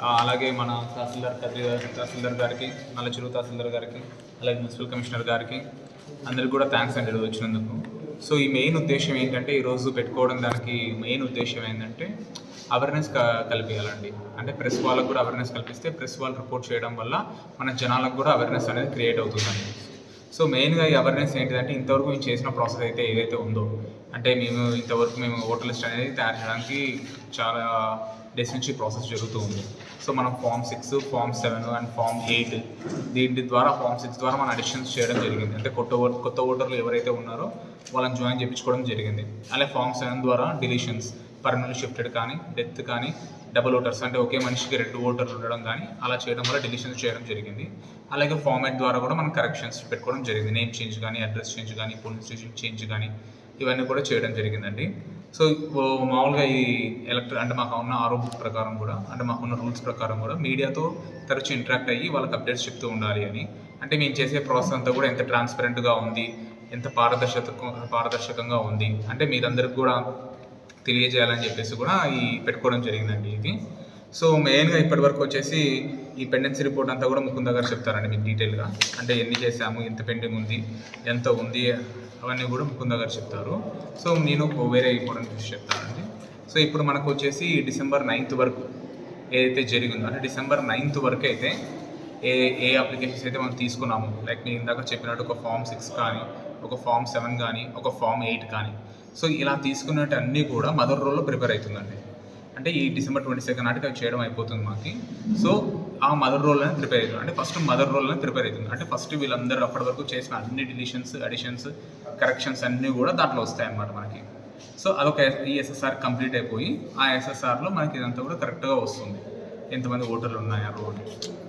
అలాగే మన తహసీల్దార్ గారికి, నల్లచెరువు తహసీల్దార్ గారికి, అలాగే మున్సిపల్ కమిషనర్ గారికి అందరికి కూడా థ్యాంక్స్ అండి ఈరోజు వచ్చినందుకు. సో ఈ మెయిన్ ఉద్దేశం ఏంటంటే, ఈరోజు పెట్టుకోవడం దానికి మెయిన్ ఉద్దేశం ఏంటంటే అవేర్నెస్ కల్పించాలండి. అంటే ప్రెస్ వాళ్ళకు కూడా అవేర్నెస్ కల్పిస్తే ప్రెస్ వాళ్ళు రిపోర్ట్ చేయడం వల్ల మన జనాలకు కూడా అవేర్నెస్ అనేది క్రియేట్ అవుతుందండి. సో మెయిన్గా ఈ అవేర్నెస్ ఏంటిదంటే, ఇంతవరకు మేము చేసిన ప్రాసెస్ అయితే ఏదైతే ఉందో, అంటే ఇంతవరకు మేము ఓటర్ లిస్ట్ అనేది తయారు చేయడానికి చాలా డేస్ నుంచి ప్రాసెస్ జరుగుతూ ఉంది. సో మనం ఫామ్ 6, ఫామ్ 7 అండ్ ఫామ్ 8 దీని ద్వారా ఫామ్ 6 ద్వారా మనం అడిషన్స్ చేయడం జరిగింది. అంటే కొత్త ఓటర్లు ఎవరైతే ఉన్నారో వాళ్ళని జాయిన్ చేయించుకోవడం జరిగింది. అలాగే ఫామ్ 7 ద్వారా డిలీషన్స్, పర్మనెంట్ షిఫ్టెడ్ కానీ, డెత్ కానీ, డబుల్ ఓటర్స్ అంటే ఒకే మనిషికి 2 ఓటర్లు ఉండడం కానీ అలా చేయడం వల్ల డిలీషన్స్ చేయడం జరిగింది. అలాగే ఫామ్ 8 ద్వారా కూడా మనం కరెక్షన్స్ పెట్టుకోవడం జరిగింది. నేమ్ చేంజ్ కానీ, అడ్రస్ చేంజ్ కానీ, పోలీస్ స్టేషన్ చేంజ్ కానీ ఇవన్నీ కూడా చేయడం జరిగిందండి. సో మామూలుగా ఈ అంటే మాకు ఉన్న ఆరోగ్య ప్రకారం కూడా, అంటే మాకున్న రూల్స్ ప్రకారం కూడా మీడియాతో తరచు ఇంటరాక్ట్ అయ్యి వాళ్ళకి అప్డేట్స్ చెప్తూ ఉండాలి అని. అంటే మేము చేసే ప్రాసెస్ అంతా కూడా ఎంత ట్రాన్స్పరెంట్గా ఉంది, ఎంత పారదర్శకంగా ఉంది అంటే మీరందరికి కూడా తెలియజేయాలని చెప్పేసి కూడా ఈ పెట్టుకోవడం జరిగిందండి ఇది. సో మెయిన్గా ఇప్పటివరకు వచ్చేసి ఈ పెండెన్సీ రిపోర్ట్ అంతా కూడా ముకుంద గారు చెప్తారండి మీకు డీటెయిల్గా. అంటే ఎన్ని చేసాము, ఎంత పెండింగ్ ఉంది, ఎంత ఉంది అవన్నీ కూడా ముకుంద గారు చెప్తారు. సో నేను వేరే ఇంపార్టెంట్ విషయం చెప్తానండి. సో ఇప్పుడు మనకు వచ్చేసి December 9th వరకు ఏదైతే జరిగిందో, అంటే December 9th వరకు అయితే ఏ అప్లికేషన్స్ అయితే మనం తీసుకున్నాము, లైక్ నేను ఇందాక చెప్పినట్టు ఒక ఫామ్ 6 కానీ, ఒక ఫామ్ 7 కానీ, ఒక ఫామ్ 8 కానీ, సో ఇలా తీసుకున్నట్టు అన్నీ కూడా మదర్ రోల్లో ప్రిపేర్ అవుతుందండి. అంటే ఈ December 22 నాటికి అవి చేయడం అయిపోతుంది మాకు. సో ఆ మదర్ రోల్ అనేది ప్రిపేర్ అవుతుంది. అంటే ఫస్ట్ మదర్ రోల్ అనేది ప్రిపేర్ అవుతుంది. అంటే ఫస్ట్ వీళ్ళందరూ అప్పటి వరకు చేసిన అన్ని డిలీషన్స్, అడిషన్స్, కరెక్షన్స్ అన్నీ కూడా దాంట్లో వస్తాయన్నమాట మనకి. సో అదొక ఈ SSR కంప్లీట్ అయిపోయి ఆ SSRలో మనకి ఇదంతా కూడా కరెక్ట్గా వస్తుంది, ఎంతమంది ఓటర్లు ఉన్నాయా రోడ్.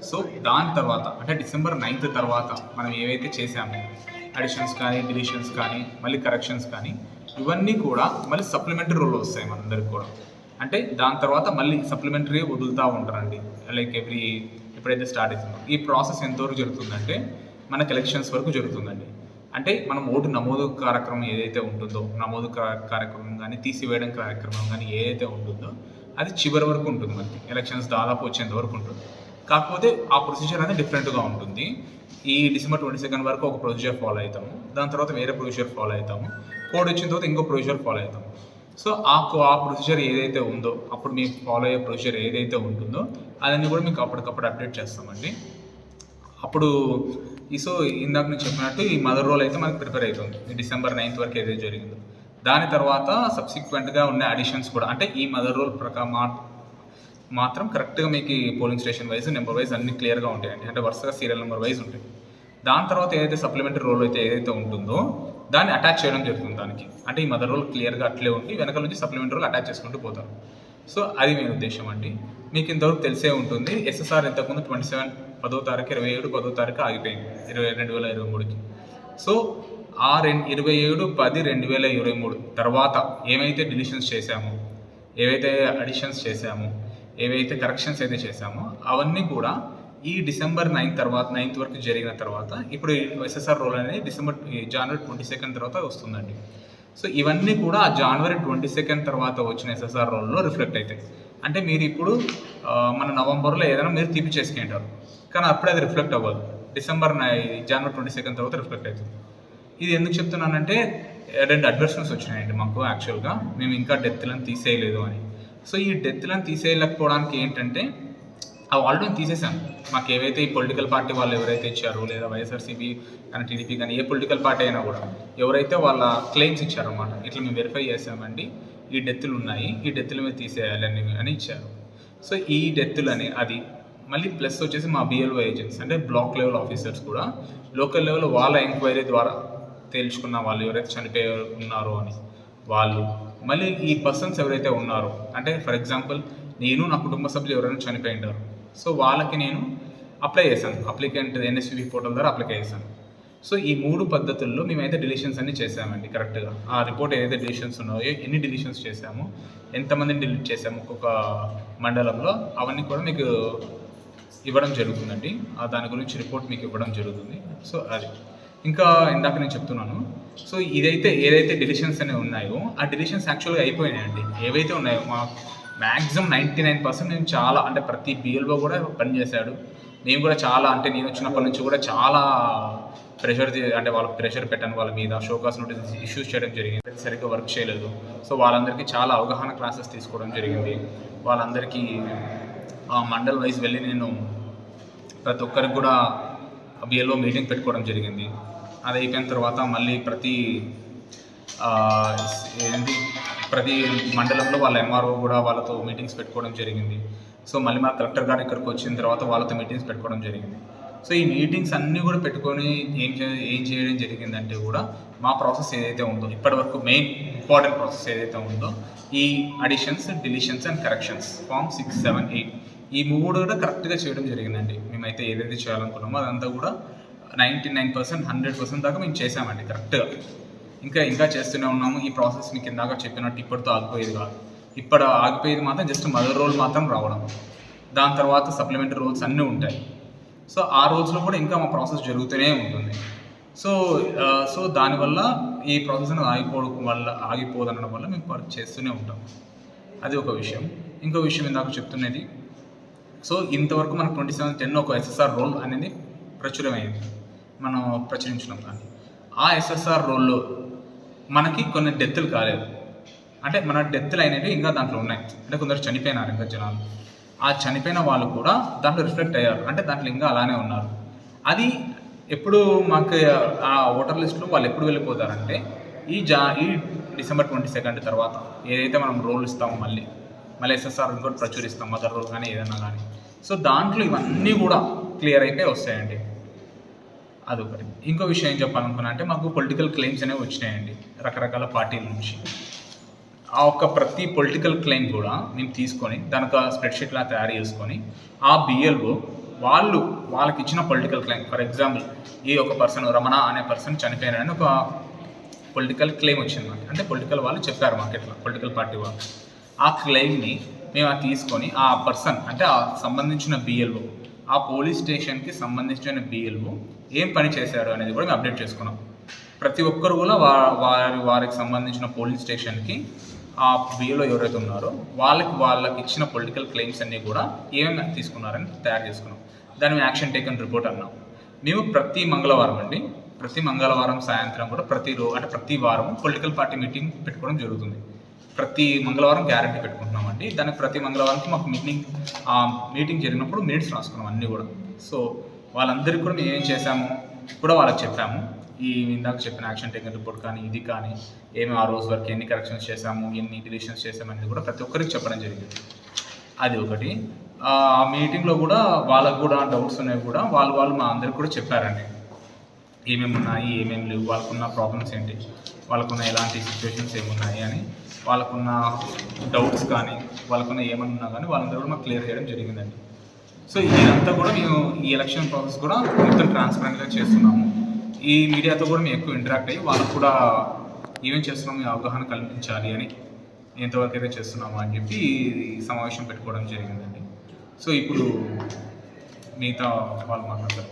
సో దాని తర్వాత అంటే December 9th తర్వాత మనం ఏవైతే చేసామో అడిషన్స్ కానీ, డిలీషన్స్ కానీ, మళ్ళీ కరెక్షన్స్ కానీ, ఇవన్నీ కూడా మళ్ళీ సప్లిమెంటరీ రోల్ వస్తాయి మనందరికి కూడా. అంటే దాని తర్వాత మళ్ళీ సప్లిమెంటరీ వదులుతూ ఉంటారండి, లైక్ ఎప్పుడైతే స్టార్ట్ అవుతుందో. ఈ ప్రాసెస్ ఎంతవరకు జరుగుతుందంటే మనకు ఎలక్షన్స్ వరకు జరుగుతుందండి. అంటే మనం ఓటు నమోదు కార్యక్రమం ఏదైతే ఉంటుందో, నమోదు కార్యక్రమం కానీ, తీసివేయడం కార్యక్రమం కానీ ఏదైతే ఉంటుందో అది చివరి వరకు ఉంటుంది. మనకి ఎలక్షన్స్ దాదాపు వచ్చేంత వరకు ఉంటుంది. కాకపోతే ఆ ప్రొసీజర్ అనేది డిఫరెంట్గా ఉంటుంది. ఈ December 22 వరకు ఒక ప్రొసీజర్ ఫాలో అవుతాము, దాని తర్వాత వేరే ప్రొసీజర్ ఫాలో అవుతాము, కోడ్ వచ్చిన తర్వాత ఇంకో ప్రొసీజర్ ఫాలో అవుతాము. సో ఆ ప్రొసీజర్ ఏదైతే ఉందో, అప్పుడు మీకు ఫాలో అయ్యే ప్రొసీజర్ ఏదైతే ఉంటుందో అదన్నీ కూడా మీకు అప్పటికప్పుడు అప్డేట్ చేస్తామండి. అప్పుడు సో ఇందాక నేను చెప్పినట్టు ఈ మదర్ రోల్ అయితే మనకు ప్రిపేర్ అవుతుంది ఈ December 9th వరకు ఏదైతే జరిగిందో. దాని తర్వాత సబ్సిక్వెంట్గా ఉన్న అడిషన్స్ కూడా, అంటే ఈ మదర్ రోల్ ప్రకారం మాత్రం కరెక్ట్గా మీకు polling station wise, number wise అన్ని క్లియర్గా ఉంటాయండి. అంటే వరుసగా సీరియల్ నెంబర్ వైజ్ ఉంటాయి. దాని తర్వాత ఏదైతే సప్లిమెంటరీ రోల్ అయితే ఏదైతే ఉంటుందో దాన్ని అటాచ్ చేయడం జరుగుతుంది దానికి. అంటే ఈ మదర్ రోల్ క్లియర్గా అట్లే ఉండి వెనకాల నుంచి సప్లిమెంటరీ రోల్ అటాచ్ చేసుకుంటూ పోతారు. సో అది మెయిన్ ఉద్దేశం అండి. మీకు ఇంతవరకు తెలిసే ఉంటుంది, SSR ఇంతకుముందు 27 10వ తారీఖు 27 10వ తారీఖు ఆగిపోయింది 2023కి. సో ఆ 27/10/2023 తర్వాత ఏమైతే డిలీషన్స్ చేశామో, ఏవైతే అడిషన్స్ చేశామో, ఏవైతే కరెక్షన్స్ అయితే చేశామో అవన్నీ కూడా ఈ December 9th వరకు జరిగిన తర్వాత ఇప్పుడు SSR రోల్ అనేది January 22 తర్వాత వస్తుందండి. సో ఇవన్నీ కూడా ఆ January 22 తర్వాత వచ్చిన SSR రోల్లో రిఫ్లెక్ట్ అవుతాయి. అంటే మీరు ఇప్పుడు మన నవంబర్లో ఏదైనా మీరు తీపిచ్చేసుకుంటారు, కానీ అప్పుడే అది రిఫ్లెక్ట్ అవ్వదు. January 22 తర్వాత రిఫ్లెక్ట్ అవుతుంది. ఇది ఎందుకు చెప్తున్నానంటే 2 అడ్వర్షన్స్ వచ్చినాయండి మాకు. యాక్చువల్గా మేము ఇంకా డెత్లను తీసేయలేదు అని. సో ఈ డెత్లను తీసేయలేకపోవడానికి ఏంటంటే అవి ఆల్రెడీ తీసేసాం. మాకు ఏవైతే ఈ పొలిటికల్ పార్టీ వాళ్ళు ఎవరైతే ఇచ్చారో, లేదా వైఎస్ఆర్సీపీ కానీ, టీడీపీ కానీ, ఏ పొలిటికల్ పార్టీ అయినా కూడా ఎవరైతే వాళ్ళ క్లెయిమ్స్ ఇచ్చారన్నమాట, ఇట్లా మేము వెరిఫై చేసామండి, ఈ డెత్తులు ఉన్నాయి, ఈ డెత్తులు మీద తీసేయాలి అని ఇచ్చారు. సో ఈ డెత్తులు అని అది మళ్ళీ ప్లస్ వచ్చేసి మా BLO ఏజెంట్స్, అంటే బ్లాక్ లెవెల్ ఆఫీసర్స్ కూడా లోకల్ లెవెల్ వాళ్ళ ఎంక్వైరీ ద్వారా తేల్చుకున్న వాళ్ళు ఎవరైతే చనిపోయి ఉన్నారో అని వాళ్ళు, మళ్ళీ ఈ పర్సన్స్ ఎవరైతే ఉన్నారో, అంటే ఫర్ ఎగ్జాంపుల్ నేను నా కుటుంబ సభ్యులు ఎవరైనా చనిపోయి ఉంటారు, సో వాళ్ళకి నేను అప్లై చేశాను, అప్లికెంట్ NSVP పోర్టల్ ద్వారా అప్లై చేశాను. సో ఈ 3 పద్ధతుల్లో మేమైతే డిలీషన్స్ అన్నీ చేసామండి కరెక్ట్గా. ఆ రిపోర్ట్ ఏదైతే డిలీషన్స్ ఉన్నాయో, ఎన్ని డిలీషన్స్ చేసాము, ఎంతమందిని డిలీట్ చేసాము ఒక్కొక్క మండలంలో, అవన్నీ కూడా మీకు ఇవ్వడం జరుగుతుందండి. దాని గురించి రిపోర్ట్ మీకు ఇవ్వడం జరుగుతుంది. సో అది ఇంకా ఇందాక నేను చెప్తున్నాను. సో ఏదైతే డిలీషన్స్ అనేవి ఉన్నాయో ఆ డిలీషన్స్ యాక్చువల్గా అయిపోయినాయండి. ఏవైతే ఉన్నాయో మ్యాక్సిమం 99% నేను చాలా అంటే ప్రతి బిఎల్ఓ కూడా పనిచేశాడు. మేము కూడా చాలా అంటే నేను వచ్చినప్పటి నుంచి కూడా చాలా అంటే వాళ్ళకి ప్రెషర్ పెట్టాను వాళ్ళ మీద, షోకాస్ నోటీస్ ఇష్యూస్ చేయడం జరిగింది. సరిగ్గా వర్క్ చేయలేదు. సో వాళ్ళందరికీ చాలా అవగాహన క్లాసెస్ తీసుకోవడం జరిగింది. వాళ్ళందరికీ మండల్ వైజ్ వెళ్ళి నేను ప్రతి ఒక్కరికి కూడా బిఎల్ఓ మీటింగ్ పెట్టుకోవడం జరిగింది. అది అయిపోయిన తర్వాత మళ్ళీ ప్రతి మండలంలో వాళ్ళ ఎంఆర్ఓ కూడా వాళ్ళతో మీటింగ్స్ పెట్టుకోవడం జరిగింది. సో మళ్ళీ మన కలెక్టర్ గారు ఇక్కడికి వచ్చిన తర్వాత వాళ్ళతో మీటింగ్స్ పెట్టుకోవడం జరిగింది. సో ఈ మీటింగ్స్ అన్నీ కూడా పెట్టుకొని ఏం చేయడం జరిగిందంటే కూడా మా ప్రాసెస్ ఏదైతే ఉందో ఇప్పటివరకు మెయిన్ ఇంపార్టెంట్ ప్రాసెస్ ఏదైతే ఉందో ఈ additions, deletions and corrections form 6, 7, 8 ఈ 3 కూడా కరెక్ట్గా చేయడం జరిగిందండి. మేమైతే ఏదైతే చేయాలనుకున్నామో అదంతా కూడా 99%, 100% దాకా మేము చేసామండి కరెక్ట్గా. ఇంకా చేస్తూనే ఉన్నాము. ఈ ప్రాసెస్ మీకు ఇందాక చెప్పినట్టు ఇప్పటితో ఆగిపోయేది కాదు. ఇప్పుడు ఆగిపోయేది మాత్రం జస్ట్ మదర్ రోల్ మాత్రం రావడం, దాని తర్వాత సప్లిమెంటరీ రోల్స్ అన్నీ ఉంటాయి. సో ఆ రోజులో కూడా ఇంకా మా ప్రాసెస్ జరుగుతూనే ఉంటుంది. సో దానివల్ల ఈ ప్రాసెస్ అనేది ఆగిపోదనడం వల్ల మేము వర్క్ చేస్తూనే ఉంటాం. అది ఒక విషయం. ఇంకో విషయం ఇందాక చెప్తున్నది, సో ఇంతవరకు మనకు 2710 ఒక ఎస్ఎస్ఆర్ రోల్ అనేది మనం ప్రచురించినాం. కానీ ఆ ఎస్ఎస్ఆర్ రోల్లో మనకి కొన్ని డెత్తులు కాలేదు. అంటే మన డెత్తులు అనేవి ఇంకా దాంట్లో ఉన్నాయి. అంటే కొందరు చనిపోయినారు ఇంకా జనాలు. ఆ చనిపోయిన వాళ్ళు కూడా దాంట్లో రిఫ్లెక్ట్ అయ్యారు. అంటే దాంట్లో ఇంకా అలానే ఉన్నారు. అది ఎప్పుడు మాకు ఆ ఓటర్ లిస్టులో వాళ్ళు ఎప్పుడు వెళ్ళిపోతారంటే ఈ డిసెంబర్ 22 తర్వాత ఏదైతే మనం రోల్ ఇస్తామో మళ్ళీ ఎస్ఎస్ఆర్ ఇంకోటి ప్రచురిస్తాం, మదర్ రోల్ కానీ ఏదైనా కానీ. సో దాంట్లో ఇవన్నీ కూడా క్లియర్ అయిపోయి వస్తాయండి. అదొకటి. ఇంకో విషయం ఏం చెప్పాలనుకున్నా అంటే మాకు పొలిటికల్ క్లెయిమ్స్ అనేవి వచ్చినాయండి రకరకాల పార్టీల నుంచి. ఆ ఒక్క ప్రతి పొలిటికల్ క్లెయిమ్ కూడా మేము తీసుకొని దానికి స్ప్రెడ్షీట్లా తయారు చేసుకొని ఆ బిఎల్ఓ వాళ్ళకి ఇచ్చిన పొలిటికల్ క్లెయిమ్, ఫర్ ఎగ్జాంపుల్ ఈ ఒక పర్సన్ రమణ అనే పర్సన్ చనిపోయారని ఒక పొలిటికల్ క్లెయిమ్ వచ్చింది మాకు. అంటే పొలిటికల్ వాళ్ళు చెప్పారు మాకు ఇట్లా, పొలిటికల్ పార్టీ వాళ్ళు. ఆ క్లెయిమ్ని మేము అది తీసుకొని ఆ పర్సన్ అంటే ఆ సంబంధించిన బిఎల్ఓ, ఆ పోలీస్ స్టేషన్కి సంబంధించిన బిఎల్ఓ ఏం పని చేశాడు అనేది కూడా మేము అప్డేట్ చేసుకున్నాం. ప్రతి ఒక్కరు కూడా వారికి సంబంధించిన పోలీస్ స్టేషన్కి ఆ బిఎల్ఓ ఎవరైతే ఉన్నారో వాళ్ళకి ఇచ్చిన పొలిటికల్ క్లెయిమ్స్ అన్నీ కూడా ఏమేమి తీసుకున్నారని తయారు చేసుకున్నాం. దాన్ని మేము యాక్షన్ టేకన్ రిపోర్ట్ అన్నాం. మేము ప్రతి మంగళవారం సాయంత్రం కూడా ప్రతి వారం పొలిటికల్ పార్టీ మీటింగ్ పెట్టుకోవడం జరుగుతుంది. ప్రతి మంగళవారం గ్యారంటీ పెట్టుకుంటున్నామండి. దానికి ప్రతి మంగళవారంకి మాకు మీటింగ్ జరిగినప్పుడు మినిట్స్ రాసుకున్నాం అన్నీ కూడా. సో వాళ్ళందరికీ కూడా మేము ఏం చేసామో కూడా వాళ్ళకి చెప్పాము. ఇందాక చెప్పిన యాక్షన్ టేకన్ రిపోర్ట్ కానీ ఇది కానీ ఏమి ఆ రోజు వరకు ఎన్ని కరెక్షన్స్ చేసాము, ఎన్ని డిలీషన్స్ చేసాము అనేది కూడా ప్రతి ఒక్కరికి చెప్పడం జరిగింది. అది ఒకటి. ఆ మీటింగ్లో కూడా వాళ్ళకు కూడా డౌట్స్ అనేవి కూడా వాళ్ళు మా అందరికి కూడా చెప్పారండి. ఏమేమి ఉన్నాయి, ఏమేమి లేవు, వాళ్ళకున్న ప్రాబ్లమ్స్ ఏంటి, వాళ్ళకున్న ఎలాంటి సిచ్యువేషన్స్ ఏమున్నాయి అని, వాళ్ళకున్న డౌట్స్ కానీ వాళ్ళకున్న ఏమన్నా కానీ వాళ్ళందరూ కూడా మాకు క్లియర్ చేయడం జరిగిందండి. సో ఇదంతా కూడా మేము ఈ ఎలక్షన్ ప్రాసెస్ కూడా మొత్తం ట్రాన్స్పరెంట్గా చేస్తున్నాము. ఈ మీడియాతో కూడా మేము ఎక్కువ ఇంటరాక్ట్ అయ్యి వాళ్ళకు కూడా ఏమేం చేస్తున్నాము అవగాహన కల్పించాలి అని ఎంతవరకు అయితే చేస్తున్నాము అని చెప్పి ఈ సమావేశం పెట్టుకోవడం జరిగిందండి. సో ఇప్పుడు మిగతా వాళ్ళు మాట్లాడతారు.